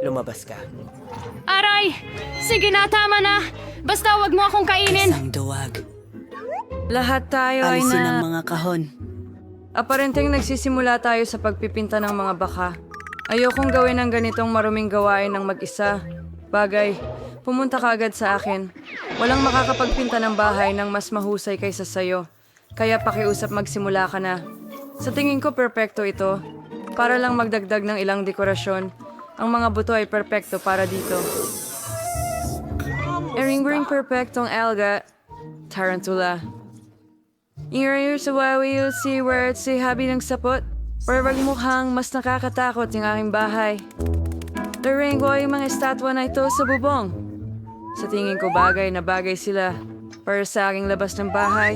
lumabas ka. Aray! Sige na, tama na! Basta wag mo akong kainin! Isang duwag. Lahat tayo ay Alisin ang na... mga kahon. Aparenteng nagsisimula tayo sa pagpipinta ng mga baka. Ayokong gawin ang ganitong maruming gawain ng mag-isa. Bagay, pumunta ka agad sa akin. Walang makakapagpinta ng bahay ng mas mahusay kaysa sayo. Kaya pakiusap magsimula ka na. Sa tingin ko perpekto ito. Para lang magdagdag ng ilang dekorasyon. Ang mga buto ay perpekto para dito. Ering-ring perpektong alga. Tarantula. Ingayur sa wawi you'll see where it's si habi ng sapot. Or wag mukhang mas nakakatakot yung aking bahay. Laring ko yung mga estatwa na ito sa bubong. Sa tingin ko bagay na bagay sila para sa aking labas ng bahay.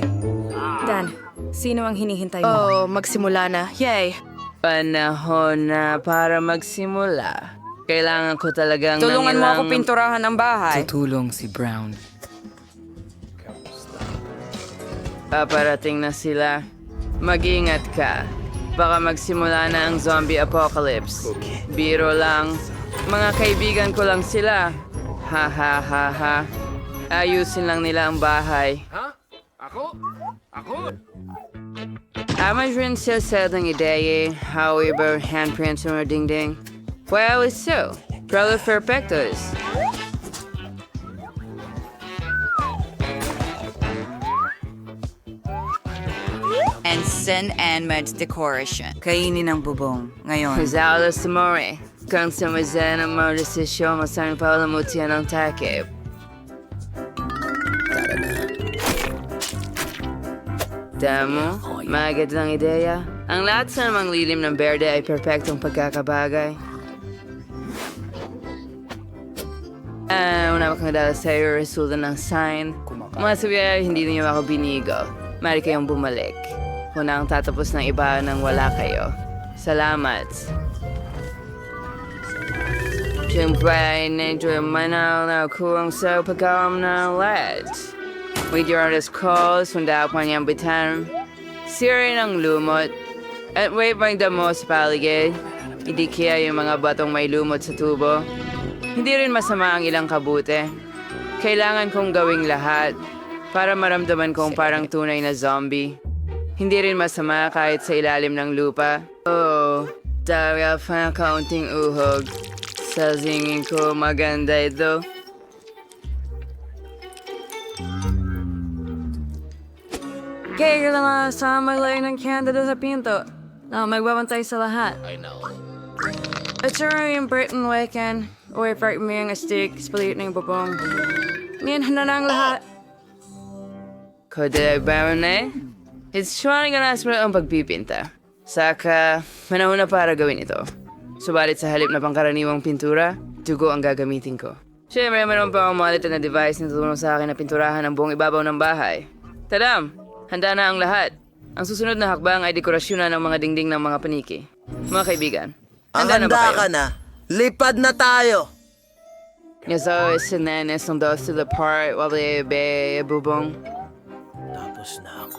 Dan, sino ang hinihintay mo? Oh, magsimula na. Yay! Panahon na para magsimula. Kailangan ko talagang Tulungan mo ako ilang- pinturahan ang bahay. Tutulong si Brown. Paparating na sila. Mag-ingat ka. Baka magsimula na ang zombie apocalypse. Biro lang. Mga kaibigan ko lang sila. Ha ha ha ha. Ayusin lang nila ang bahay. Ama rin siya sa ng ideya, however, handprints mo ding-ding. Well, it's so. Probably perfectos. And Sin and Med's decoration. Kainin ang bubong. Ngayon, Rizalo Samore. Kung sumazan ang mga desisyon, masarang palamutian ang takip. Damo, magandang ideya. Ang lahat sa namang lilim ng berde ay perpektong pagkakabagay. Una kang dala sa iyo, resulta ng sign. Mga sabi ay hindi niyo ako binigo. Mari kayong bumalik. Una ang tatapos ng iba nang wala kayo. Salamat. Siyempre ay na-enjoy manaw na kurang sa pagkawam ng LED. With your artist calls, hunda pa niyang bitan. Sira ng lumot. At wait bang damo sa paligid. Hindi kaya yung mga batong may lumot sa tubo. Hindi rin masama ang ilang kabute. Kailangan kong gawing lahat para maramdaman kong parang tunay na zombie. Hindi rin masama kahit sa ilalim ng lupa. Oh, dahil pa ng kaunting uhog. Sa singin ko maganda ito. Kaya lang sa maglayo ng kandado sa pinto na magbabantay sa lahat. At sure yung Britain weekend, o i-park mo yung stick, spalit na yung bubong. Ngayon na ang lahat. Koday Barone, it's trying na nasmula ang pagpipinta. Saka, manahon na para gawin ito. Subalit sa halip na pangkaraniwang pintura, dugo ang gagamitin ko. Siyempre, meron pa akong malitan na device na tutulong sa akin na pinturahan ang buong ibabaw ng bahay. Tadam! Handa na ang lahat. Ang susunod na hakbang ay dekorasyonan ng mga dingding ng mga paniki. Mga kaibigan, handa na ba kayo? ka na. Lipad na tayo. Yes, so, sinenes ng dos to the part while they be bubong. Tapos na ako.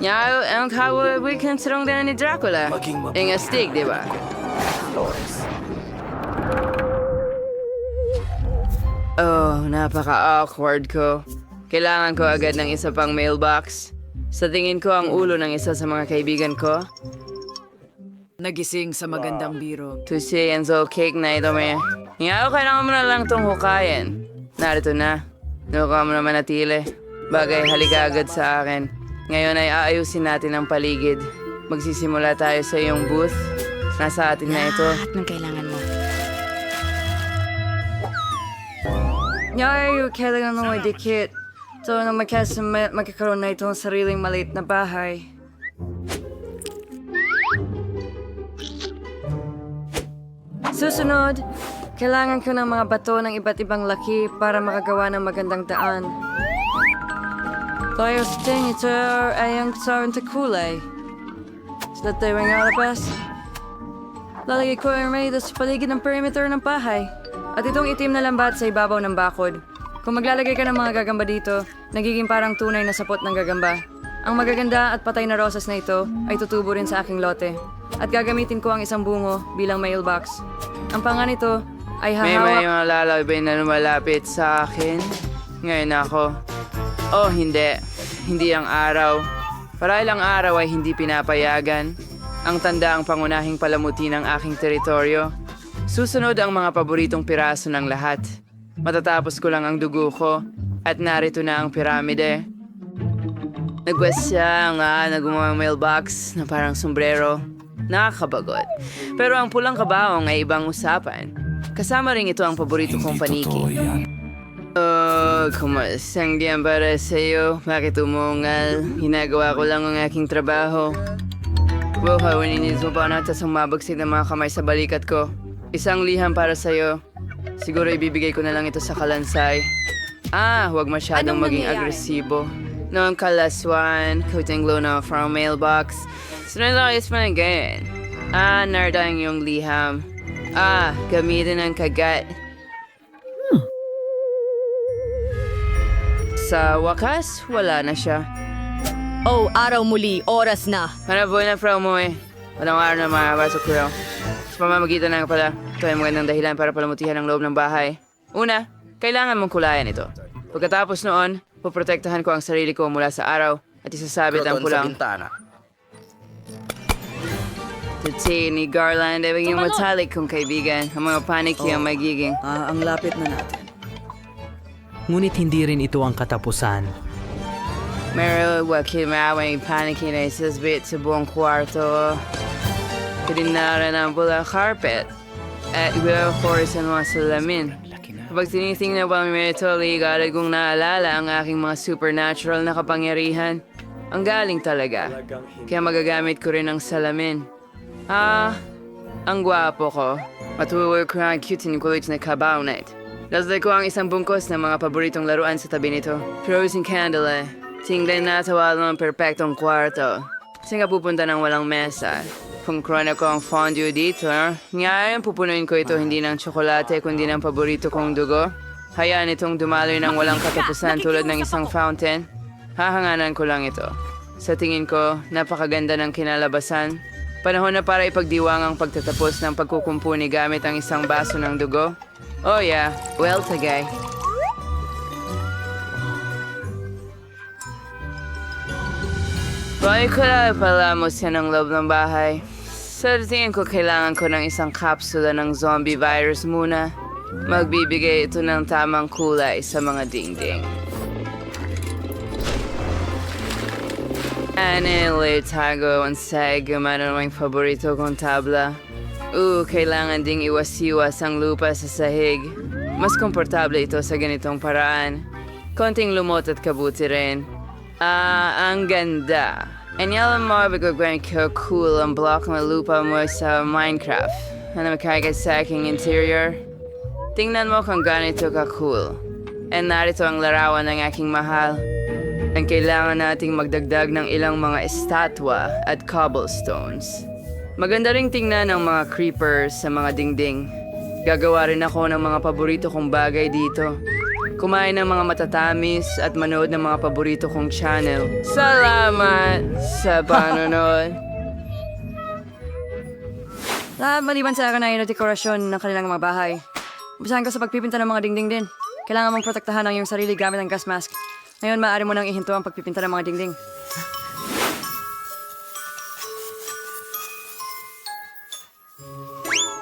Yeah, ang kawa we considering din ni Dracula. Yung astig, di ba? Oh, napaka-awkward ko. Kailangan ko agad ng isa pang mailbox. Sa tingin ko ang ulo ng isa sa mga kaibigan ko. Nagising sa magandang biro. Tusi and so cake na ito may. Nga, kailangan mo na lang itong hukayin. Narito na. Nuka mo na manatili. Bagay, halika agad sa akin. Ngayon ay aayusin natin ang paligid. Magsisimula tayo sa iyong booth. Nasa atin na ito. Lahat ng kailangan mo. Ngayon, kailangan mo dikit. So, nang magkakaroon na itong sariling maliit na bahay. Susunod, kailangan ko ng mga bato ng iba't ibang laki para makagawa ng magandang daan. Tayo sa ting, ito ay ang kasaran sa kulay. Sa tayo ang alabas. Lalagay ko ang may sa paligid ng perimeter ng bahay. At itong itim na lambat sa ibabaw ng bakod. Kung maglalagay ka ng mga gagamba dito, nagiging parang tunay na sapot ng gagamba. Ang magaganda at patay na rosas na ito ay tutubo rin sa aking lote. At gagamitin ko ang isang bungo bilang mailbox. Ang panga nito ay May hahawak... mga lalabay na lumalapit sa akin. Ngayon ako. Oh, hindi. Hindi ang araw. Parahil ang araw ay hindi pinapayagan. Ang tanda ang pangunahing palamuti ng aking teritoryo. Susunod ang mga paboritong piraso ng lahat. Matatapos ko lang ang dugo ko at narito na ang piramide. Nagwasya nga na gumawang mailbox na parang sombrero. Nakakabagot. Pero ang pulang kabaong ay ibang usapan. Kasama rin ito ang paborito kong paniki. Oh, kumasang diyan para sa'yo. Bakit umungal? Ginagawa ko lang ang aking trabaho. Wow, hawaninis mo pa na tas mabagsig ng mga kamay sa balikat ko. Isang liham para sa'yo. Siguro ibibigay ko na lang ito sa kalansay. Huwag masyadong maging agresibo. Noong kalaswan, kuting luna from mailbox. Sinalakis mo na ganyan. Nardang yung liham. Gamitin ang kagat. Sa wakas, wala na siya. Oh, araw muli. Oras na. Manaboy na fra mo eh. Walang araw na makapasok ko. Sa pamamagitan ng pala, ito ay magandang dahilan para palamutihan ang loob ng bahay. Una, kailangan mong kulayan ito. Pagkatapos noon, poprotektahan ko ang sarili ko mula sa araw at isasabit ang Kroton sa pulang bintana. tuti ni Garland ay maging matalik kong kaibigan. Ang mga paniki ang magiging. Ang lapit na natin. Ngunit hindi rin ito ang katapusan. Meron wakimawang paniki na isasbit sa buong kwarto. Pininaran ang bulang carpet at will-force ang mga salamin. Kapag tinitingnan pa may ito, agad kong naalala ang aking mga supernatural na kapangyarihan. Ang galing talaga. Kaya magagamit ko rin ang salamin. Ang gwapo ko. Matuwag ko ang cute and kulit na kabaw night. Lasday ko ang isang bungkos ng mga paboritong laruan sa tabi nito. Frozen candle eh. Tingnan na tawal ng perpektong kwarto. Saan ka pupunta ng walang mesa? Kung krona ko ang fondue dito, ngayon pupunuin ko ito hindi ng tsokolate kundi ng paborito kong dugo. Hayaan itong dumaloy ng walang katapusan tulad ng isang fountain. Hahanganan ko lang ito. Sa tingin ko, napakaganda ng kinalabasan. Panahon na para ipagdiwang ang pagtatapos ng pagkukumpuni gamit ang isang baso ng dugo. Oh yeah, well tagay. Bakit ko na palamos yan ang loob ng bahay? Sa tingin ko kailangan ko ng isang kapsula ng zombie virus muna. Magbibigay ito ng tamang kulay sa mga dingding. Anile tago ang sag gumana ng paborito kong tabla. Kailangan ding iwas-iwas ang lupa sa sahig. Mas komportable ito sa ganitong paraan. Konting lumot at kabuti rin. Ang ganda. Alam mo, bigagawin ko cool ang block ng lupa mo sa Minecraft. Ano makagat sa aking interior? Tingnan mo kung ganito ka cool. And narito ang larawan ng aking mahal. Ang kailangan nating magdagdag ng ilang mga estatwa at cobblestones. Maganda ring tingnan ang mga creepers sa mga dingding. Gagawa rin ako ng mga paborito kong bagay dito. Kumain ng mga matatamis at manood ng mga paborito kong channel. Salamat sa panonood. Lahat maliban sa akin ay dekorasyon ng kanilang mga bahay. Umpisahan ko sa pagpipinta ng mga dingding din. Kailangan mong protektahan ang iyong sarili gamit ang gas mask. Ngayon, maaari mo nang ihinto ang pagpipinta ng mga dingding.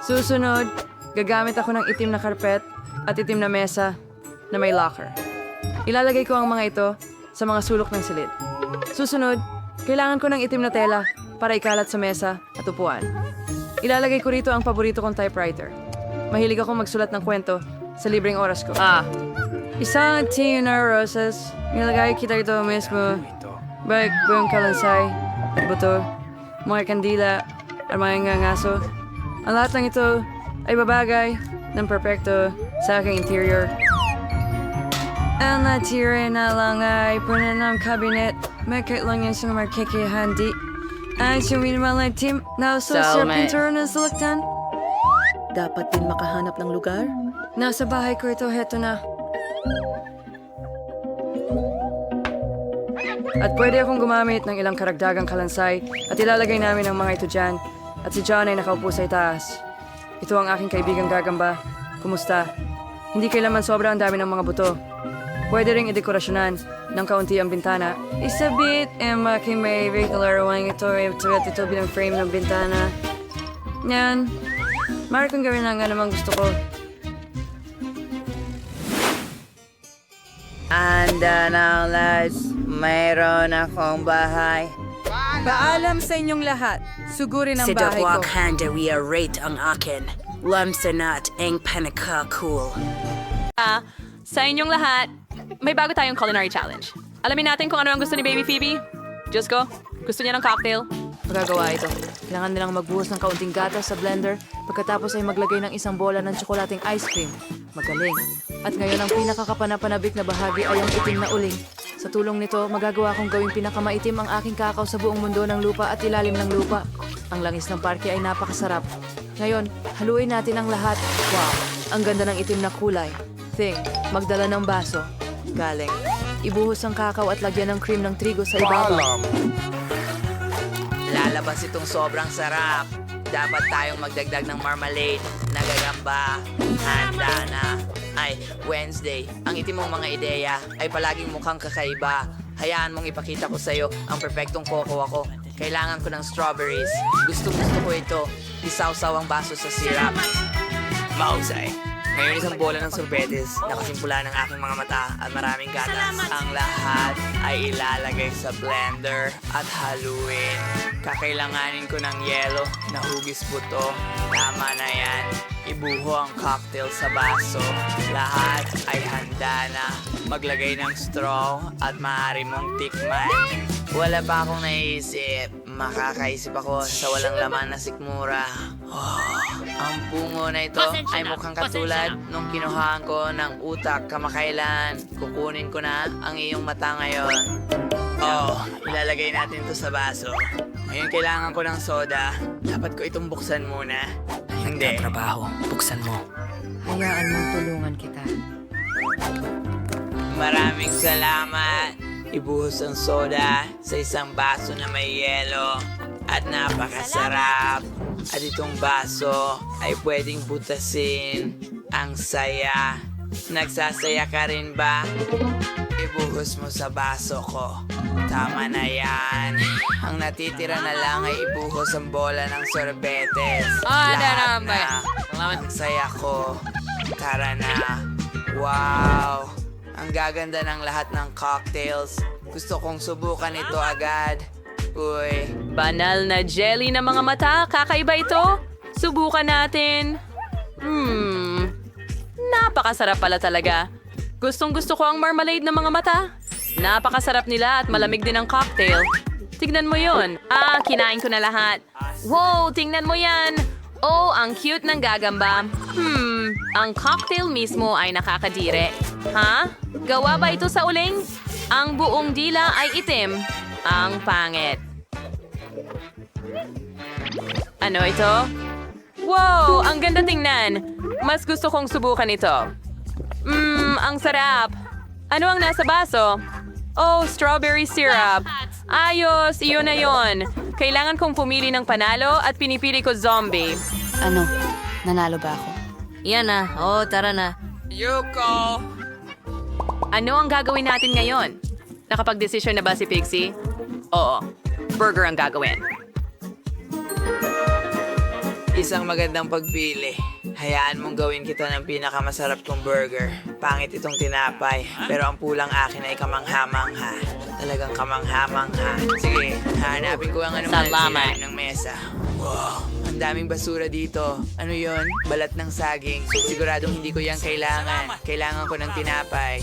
Susunod, gagamit ako ng itim na karpet at itim na mesa na may locker. Ilalagay ko ang mga ito sa mga sulok ng silid. Susunod, kailangan ko ng itim na tela para ikalat sa mesa at upuan. Ilalagay ko rito ang paborito kong typewriter. Mahilig akong magsulat ng kwento sa libreng oras ko. Isang tin na roses. Nilagay kita ito mismo. Balik buong kalansay at buto, mga kandila at mga ngaso. Ang lahat ng ito ay babagay ng perpekto sa aking interior. Ang natira na lang ay puno ng kabinet. Makit lang yan sa markikihandi. Ang suminimal na team na uso sa pintura ng suluktan. Dapat din makahanap ng lugar. Nasa bahay ko ito, heto na. At pwede akong gumamit ng ilang karagdagang kalansay at ilalagay namin ang mga ito dyan. At si John ay nakaupo sa itaas. Ito ang aking kaibigang gagamba. Kumusta? Hindi kailanman sobra ang dami ng mga buto. Pwede ring idekorasyonan ng kaunti ang bintana. Isabit, Emma, kay may regular wang ito bilang frame ng bintana. Yan. Mari kong gawin lang nga namang gusto ko. Anda na, lads. Mayroon akong bahay. Paalam sa inyong lahat. Sugurin ang Si bahay ko. Dawak Handa we rate ang akin. Lamsanat ang panaka cool. Sa inyong lahat, may bago tayong culinary challenge. Alamin natin kung ano ang gusto ni Baby Phoebe. Diyos ko, gusto niya ng cocktail. Magagawa ito. Kailangan nilang magbuhos ng kaunting gatas sa blender pagkatapos ay maglagay ng isang bola ng tsokolating ice cream. Magaling. At ngayon ang pinakakapanapanabik na bahagi ay ang itim na uling. Sa tulong nito, magagawa kong gawing pinakamaitim ang aking kakao sa buong mundo ng lupa at ilalim ng lupa. Ang langis ng parke ay napakasarap. Ngayon, haluin natin ang lahat. Wow, ang ganda ng itim na kulay. Thing, magdala ng baso. Galing. Ibuhos ang kakao at lagyan ng cream ng trigo sa ibabaw. Lalabas itong sobrang sarap. Dapat tayong magdagdag ng marmalade. Nagagamba. Handa na. Ay, Wednesday. Ang itim mong mga ideya ay palaging mukhang kakaiba. Hayaan mong ipakita ko sa'yo ang perfectong cocoa ko. Kailangan ko ng strawberries. Gusto ko ito. Isawsaw ang baso sa syrup. Mahusay. Ngayon isang bola ng sorbetes, nakasimpula ng aking mga mata at maraming gatas. Ang lahat ay ilalagay sa blender at haluin. Kakailanganin ko ng yelo na hugis buto. Tama na yan. Ibuho ang cocktail sa baso. Lahat ay handa na. Maglagay ng straw at maaari mong tikman. Wala pa akong naisip. Makakaisip ako sa walang laman na sikmura. Ang bungo na ito ay mukhang katulad nung kinuhaan ko ng utak kamakailan. Kukunin ko na ang iyong mata ngayon. Ilalagay natin ito sa baso. Ngayon kailangan ko ng soda. Dapat ko itong buksan muna. Hindi. Trabaho. Buksan mo. Hayaan mong tulungan kita. Maraming salamat. Ibuhos ang soda sa isang baso na may yelo. At napakasarap. At itong baso ay pwedeng butasin. Ang saya. Nagsasaya ka rin ba? Ibuhos mo sa baso ko. Tama na yan. Ang natitira na lang ay ibuhos ang bola ng sorbetes. Lahat na. Ang saya ko. Tara na. Wow. Ang gaganda ng lahat ng cocktails. Gusto kong subukan ito agad. Uy. Banal na jelly na mga mata. Kakaiba ito. Subukan natin. Napakasarap pala talaga. Gustong-gusto ko ang marmalade ng mga mata. Napakasarap nila at malamig din ang cocktail. Tignan mo yon. Kinain ko na lahat. Wow, tingnan mo yan. Oh, ang cute ng gagamba. Ang cocktail mismo ay nakakadire. Ha? Gawa ba ito sa uling? Ang buong dila ay itim. Ang pangit. Ano ito? Wow, ang ganda tingnan. Mas gusto kong subukan ito. Ang sarap. Ano ang nasa baso? Oh, strawberry syrup. Ayos, iyon na yon. Kailangan kong pumili ng panalo at pinipili ko zombie. Ano? Nanalo ba ako? Yan na. Tara na. Yuko! Ano ang gagawin natin ngayon? Nakapag-desisyon na ba si Pixie? Oo, burger ang gagawin. Isang magandang pagpili. Hayaan mong gawin kita ng pinakamasarap kong burger. Pangit itong tinapay, pero ang pulang akin ay kamangha-mangha. Talagang kamangha-mangha. Sige, hanapin ko ang anong Salamat. ng mesa. Wow, ang daming basura dito. Ano yon? Balat ng saging. Siguradong hindi ko yan kailangan. Kailangan ko ng tinapay.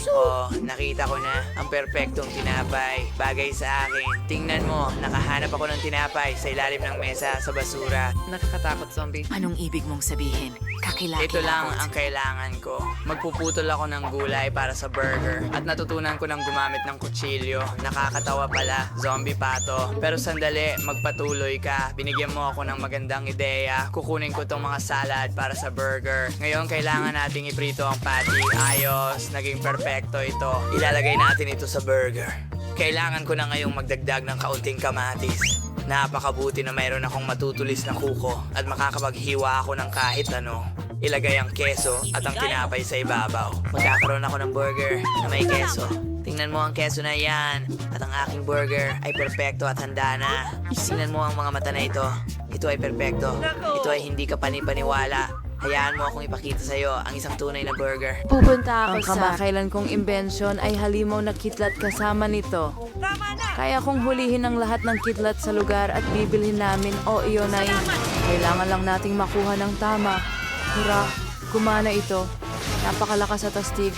Nakita ko na ang perpektong tinapay. Bagay sa akin. Tingnan mo, nakahanap ako ng tinapay sa ilalim ng mesa sa basura. Nakakatakot, zombie. Anong ibig mong sabihin? Kakilaki Ito lang ang kailangan ko. Magpuputol ako ng gulay para sa burger. At natutunan ko ng gumamit ng kutsilyo. Nakakatawa pala, zombie pato. Pero sandali, magpatuloy ka. Binigyan mo ako ng magandang ideya. Kukunin ko tong mga salad para sa burger. Ngayon, kailangan nating iprito ang patty. Ayos, naging perfecto ito. Ilalagay natin ito sa burger. Kailangan ko na ngayong magdagdag ng kaunting kamatis. Napakabuti na mayroon akong matutulis na kuko at makakapaghiwa ako ng kahit ano. Ilagay ang keso at ang tinapay sa ibabaw. Magkakaroon ako ng burger na may keso. Tingnan mo ang keso na yan. At ang aking burger ay perpekto at handa na. Tingnan mo ang mga mata na ito. Ito ay perpekto. Ito ay hindi ka panipaniwala. Hayaan mo akong ipakita sa'yo ang isang tunay na burger. Pupunta ako sa... Ang kamakailan kong imbensyon ay halimaw na kitlat kasama nito. Kaya kong hulihin ang lahat ng kitlat sa lugar at bibilhin namin o iyon ay kailangan lang nating makuha ng tama. Hurra, gumana ito. Napakalakas at astig.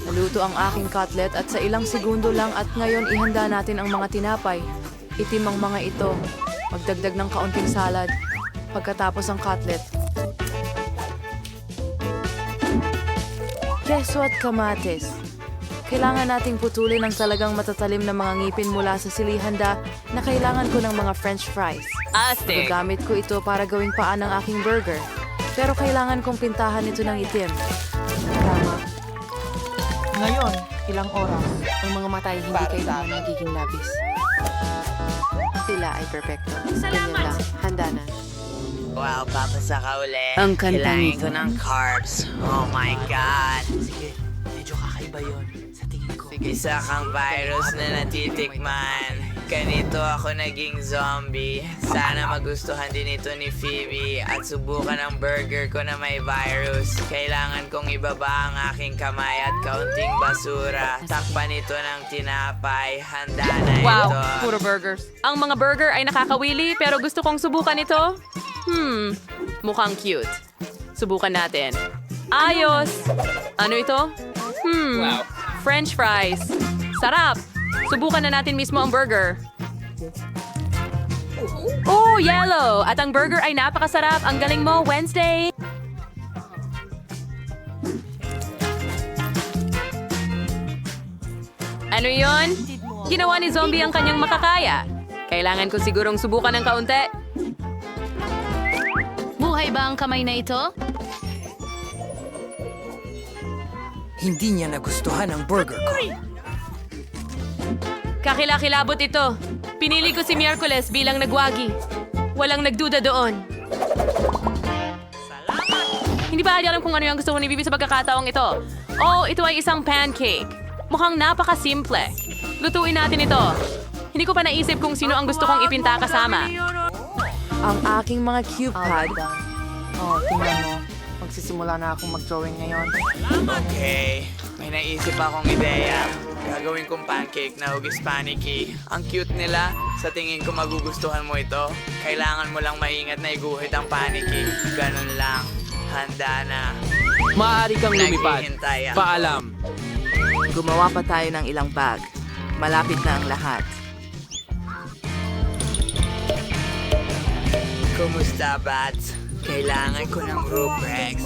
Naluto ang aking cutlet at sa ilang segundo lang at ngayon ihanda natin ang mga tinapay. Itim ang mga ito. Magdagdag ng kaunting salad. Pagkatapos ang cutlet. Keso at kamatis. Kailangan nating putulin ang talagang matatalim na mga ngipin mula sa silihanda na kailangan ko ng mga french fries. Astig! Gagamit ko ito para gawing paan ng aking burger. Pero kailangan kong pintahan ito ng itim. Tama. Ngayon, ilang oras, ang mga mata ay hindi kailangan magiging labis. Sila ay perpekto. Ganyan lang, handa na. Wow, papasa ka ulit. Ang kantang Kailangan ito. ko ng carbs. Oh my God. Sige, medyo kakaiba yun. Sa tingin ko. Isa kang virus na natitikman. Ganito ako naging zombie. Sana magustuhan din ito ni Phoebe at subukan ang burger ko na may virus. Kailangan kong ibaba ang aking kamay at kaunting basura. Takpan ito ng tinapay. Handa na Wow, ito. puro burgers. Ang mga burger ay nakakawili pero gusto kong subukan ito. Mukhang cute. Subukan natin. Ayos! Ano ito? French fries. Sarap! Subukan na natin mismo ang burger. Oh, yellow! At ang burger ay napakasarap. Ang galing mo, Wednesday! Ano yon? Ginawa ni Zombie ang kanyang makakaya. Kailangan ko sigurong subukan ng kaunti. Buhay ba ang kamay na ito? Hindi niya nagustuhan ang burger ko. Kakilakilabot ito. Pinili ko si Miyerkules bilang nagwagi. Walang nagduda doon. Hindi ba alam kung ano yung gusto ko ni Bibi sa pagkakataong ito? Oh, ito ay isang pancake. Mukhang napakasimple. Lutuin natin ito. Hindi ko pa naisip kung sino ang gusto kong ipinta kasama. Ang aking mga cube pad. Oh, tingnan mo. Magsisimula na akong mag-drawing ngayon. Okay, may naisip akong ideya. Gagawin kong pancake na hugis panicky. Ang cute nila. Sa tingin ko magugustuhan mo ito. Kailangan mo lang maingat na iguhit ang panicky. Ganun lang. Handa na. Maaari kang lumipad. Naghihintay ako. Paalam. Gumawa pa tayo ng ilang bag. Malapit na ang lahat. Kumusta, Bats? Kailangan ko ng ruprex.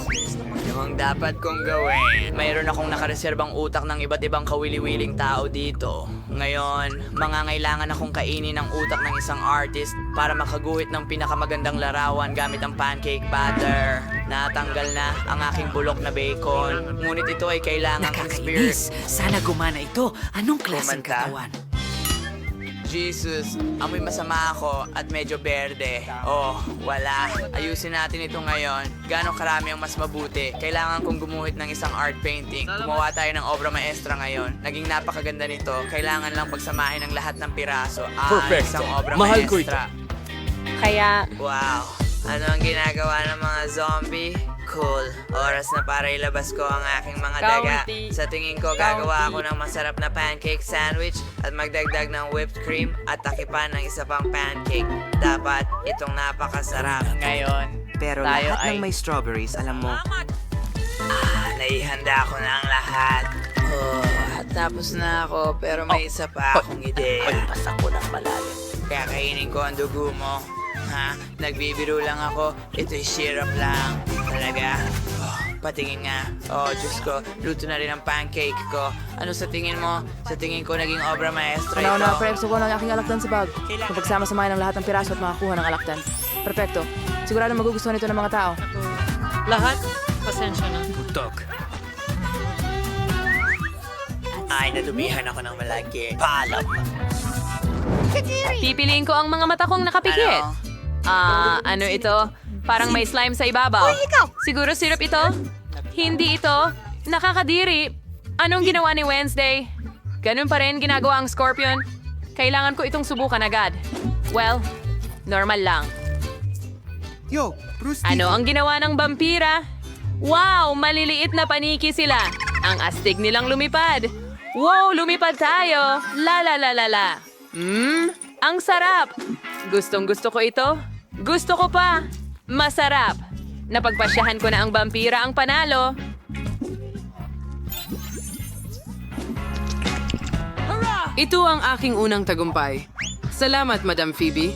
Ano ang dapat kong gawin? Mayroon akong nakareserbang utak ng iba't ibang kawili-wiling tao dito. Ngayon, mangangailangan akong kainin ang utak ng isang artist para makaguhit ng pinakamagandang larawan gamit ang pancake batter. Natanggal na ang aking bulok na bacon. Ngunit ito ay kailangang Nakakainis. Sana gumana ito. Anong klaseng Kumanta. katawan? Jesus, amoy masama ako at medyo berde. Oh, wala. Ayusin natin ito ngayon. Gaano karami ang mas mabuti? Kailangan kong gumuhit ng isang art painting. Gumawa tayo ng obra maestra ngayon. Naging napakaganda nito. Kailangan lang pagsamahin ang lahat ng piraso. Perfecto. Isang obra Mahal ko ito. maestra. Kaya, Wow. Ano ang ginagawa ng mga zombie? Cool. Oras na para ilabas ko ang aking mga daga. County. Sa tingin ko, gagawa ako ng masarap na pancake sandwich at magdagdag ng whipped cream at takipan ng isa pang pancake. Dapat itong napakasarap. Ngayon, Pero tayo lahat ay... ng may strawberries, alam mo, naihanda ko na ang lahat. Oh, tapos na ako, pero may isa pa akong ideya. Pagpas ako ng malalim. Kakainin ko ang dugo mo. Ha? Nagbibiro lang ako. Ito'y syrup lang. Talaga? Oh, patingin nga. Oh, Diyos ko. Luto na rin ang pancake ko. Ano sa tingin mo? Sa tingin ko naging obra maestra ito. Una-una, prepso ko ng aking alakdan sa bag. Mapagsama-samahin ang lahat ng piraso at makakuha ng alakdan. Perfecto. Sigurado magugustuhan ito ng mga tao. Lahat? Pasensya na. Putok. Ay, nadumihan ako ng malaki. Paalam. Pipiliin ko ang mga mata kong nakapikit. Ano ito? Parang may slime sa ibabaw. Siguro syrup ito? Hindi ito. Nakakadiri. Anong ginawa ni Wednesday? Ganun pa rin ginagawa ang Scorpion. Kailangan ko itong subukan agad. Well, normal lang. Ano ang ginawa ng vampira? Wow, maliliit na paniki sila. Ang astig nilang lumipad. Wow, lumipad tayo. La la la la la. Ang sarap. Gustong gusto ko ito. Gusto ko pa. Masarap. Napagpasyahan ko na ang vampira ang panalo. Ito ang aking unang tagumpay. Salamat, Madam Phoebe.